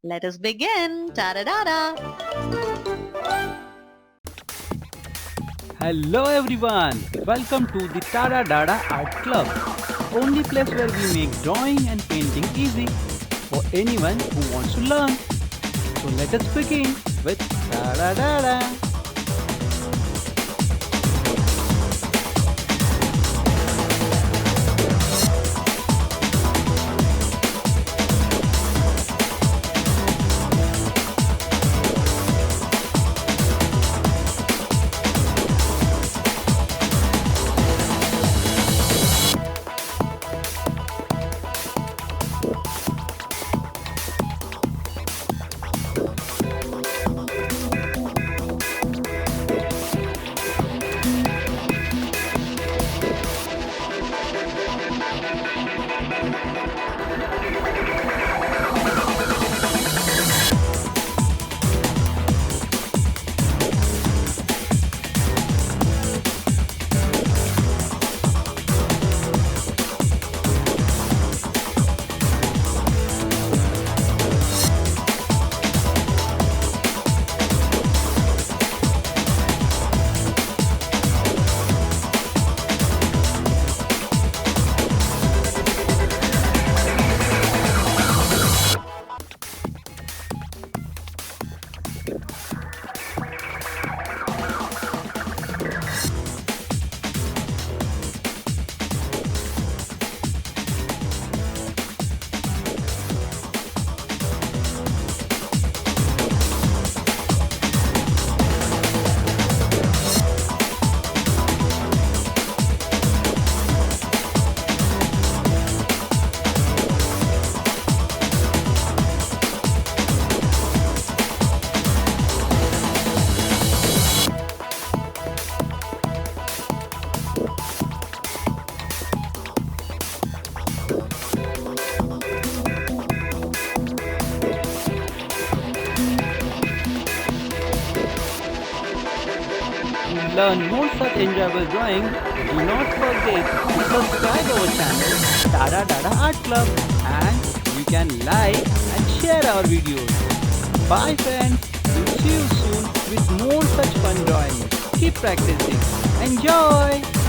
Let us begin. Tada-Dada. Hello everyone, welcome to the Tada-Dada Art Club, only place where we make drawing and painting easy for anyone who wants to learn. So let us begin with Tada-Dada. To learn more such enjoyable drawing, do not forget to subscribe our channel Tada-Dada Art Club, and you can like and share our videos. Bye friends, we'll see you soon with more such fun drawing. Keep practicing. Enjoy!